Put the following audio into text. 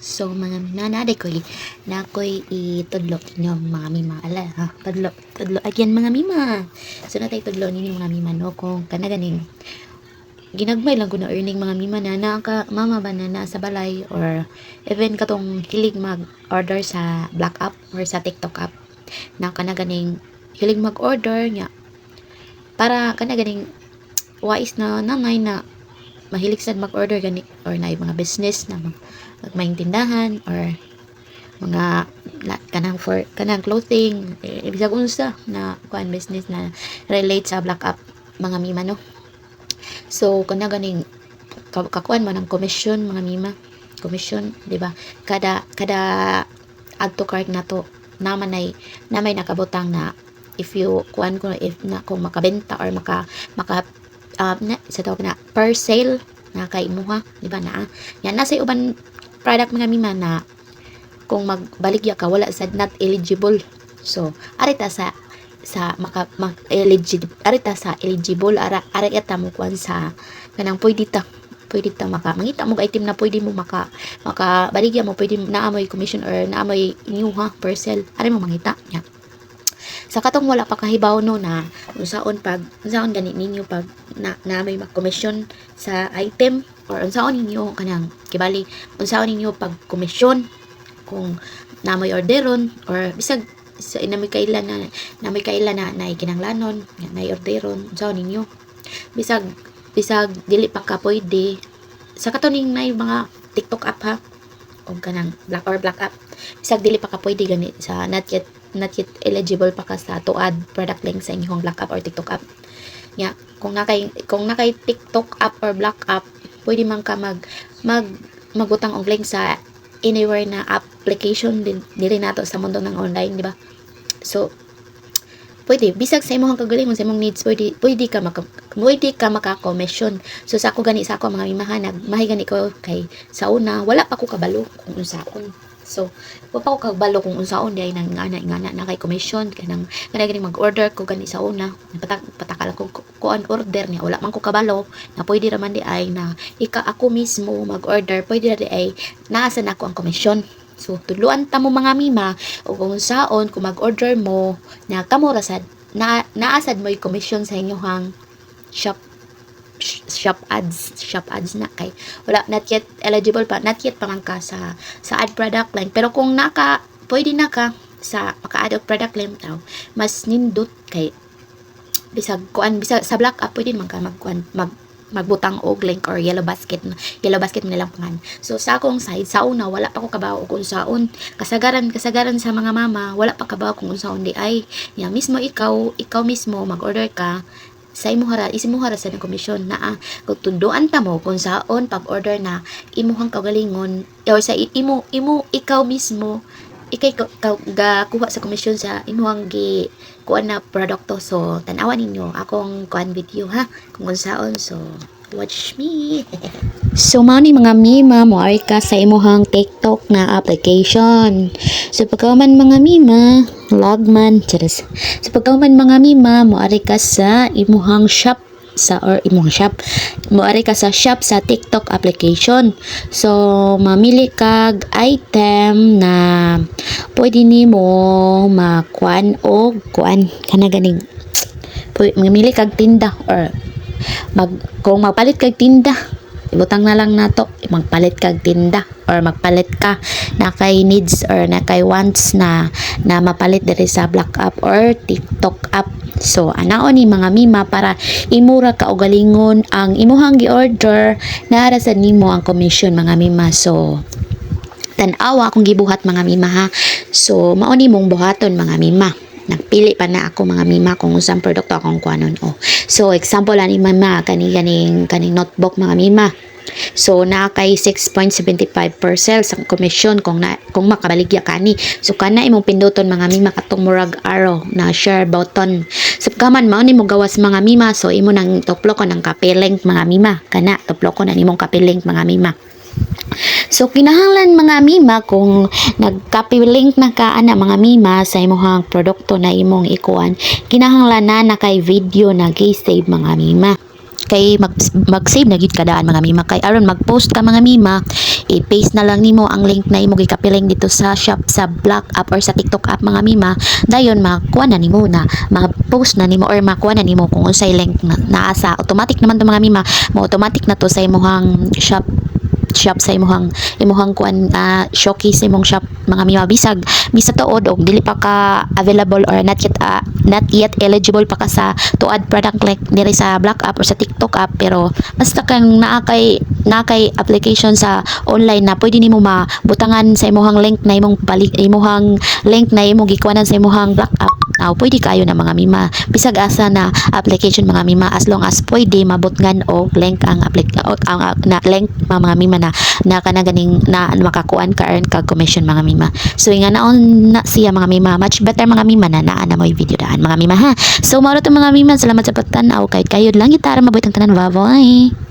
So mga minana ko'y na ko'y itudlo ninyo mga mima ala ha tudlo again mga mima. So natay tudlo ninyo mga mima no kung kana ganing ginagmay lang ko na earning mga mima na ka mama ba na sa balay or even katong hilig mag order sa Black app or sa TikTok app na kana ganing hilig mag order nya para kana ganing wais na nanay na mahilig sad mag-order gani or na mga business na may tindahan or mga kanang clothing bisag unsa na kuan business na relate sa Black app mga mima no. So kana ganing kakuan mo ng commission mga mima, commission di ba, kada add to cart na to naman ay namay nakabutang na if you kuan ko if na kung makabenta or maka na sa tawag na per sale na kay imuha di ba na yan nasa uban product mga mima na kung magbaligya ka wala sad not eligible. So arita sa eligible arita sa eligible arita mo kuan sa kanang pwede ta mangita mo item na pwede mo maka baligya mo pwede naamoy commission or naamoy inyuha per sale ari mo mangita nya. Sa katong wala pa kahibaw no na unsaon gani ninyo pag na may commission sa item or unsaon ninyo kanang kibali unsaon ninyo pag commission kung na may orderon or bisag sa may kailan na ikinanglanon na orderon unsaon ninyo bisag dili pa ka pwede sa katuning na mga TikTok app ha o kanang black app bisag dili pa ka pwede gani sa not yet eligible pa ka sa to add product link sa inyong Black app or TikTok app nya. Kung nakay TikTok app or Black app pwede man ka magutang og link sa anywhere na application din dili nato sa mundo ng online di ba. So pwede bisag sa imong kagalingon sa imong needs pwede ka maka-commission. So sa ako gani sa ako mga mimahan nagmahi gani ko kay sa una wala pa ko kabalo kung unsaon. So wa pa ko kabalo kung unsaon di ay nang ingana na kay commission kanang gani mag-order ko gani sa una patakal ko kuan order niya wala man ko kabalo na pwede ra man di ay na ako mismo mag-order pwede ra di ay naasa na ako ang commission. So tuluan ta mo mga mima o kung saon kung mag-order mo na kamo rasad naasad mo yung commission sa inyohang shop ads na kay wala not yet eligible pa not yet pa man ka sa ad product line pero kung pwede na ka sa maka-add og product line taw mas nindot kay bisag sa Black app pwede man ka magbutang og link or yellow basket mo nilang pangan. So sa akong side sa una wala pa ko kabaw kung unsaon kasagaran sa mga mama wala pa kabaw kung unsaon di ay ya mismo ikaw mismo mag-order ka sa imuhara sa komisyon na kung tunduan ta mo kung saon pag-order na imuhang kagalingon or sa ikaw mismo kuha sa komisyon sa imuhang kuan na produkto. So tan-awan ninyo akong kuan video ha kung unsaon. So watch me. So mao ni mga mima moari ka sa imuhang TikTok na application. So pagkaman mga mima logman charas. So pagkaman mga mima moari ka sa imuhang shop moari ka sa shop sa TikTok application. So mamili kag item na pwede nimo makuan o kuan kana ganing mamili kag tinda or kung magpalit kag tinda ibutang na lang nato magpalit kag tinda or magpalit ka na kay needs or na kay wants na mapalit diri sa Black app or TikTok app. So anaon ni mga mima para imura ka og galingon ang imuhang gi-order naara sa nimo ang commission mga mima. So tan-awa akong gibuhat mga mima ha. So mao ni mong buhaton mga mima. Nagpili pa na ako mga mima kung unsang produkto akong kuanon. So example ani mama kaning notebook mga mima. So na kay 6.75% sa commission kung makabaligya kani. So kana imong pinduton mga mima katong murag arrow na share button. So kaman mao nimo gawas mga mima. So imo nang tuplo ko ng copy link mga mima. Kana tuplo ko na nimong copy link mga mima. So kinahanglan mga mima kung nag-copy link na ka ana mga mima sa imong produkto na imong ikuan kinahanglan na kay video na gi-save mga mima. kay mag-save na gid kadaan mga mima, kay aron mag-post ka mga mima, i-paste na lang nimo ang link na imo gikapiling dito sa shop, sa Black app or sa TikTok app mga mima, dayon makuha na nimo na ma-post na nimo or makuha na nimo kung unsay link na naa sa automatic naman to mga mima, mo automatic na to sa imong shop sa imuhang kuan, showcase sa imong shop mga mima, bisag tuod og dili pa ka available or not yet eligible pa ka sa tuad product link diri sa Black app or sa TikTok app, pero basta kang naa kay application sa online na pwede nimo mabutangan sa imuhang link na imuhang link na imong gikuanan sa imuhang Black app. Pwede kayo na mga mima, bisag asa na application mga mima, as long as pwede mabutngan og link ang na link mga mima na kana ganing na makakuan ka earn kag commission mga mima. So nga naon na siya mga mima, much better mga mima na naa na mo video daan mga mima ha. So mao to mga mima, salamat sa pagtan-aw, kay kayo lang gitara mabuhit ang tanan, bye bye.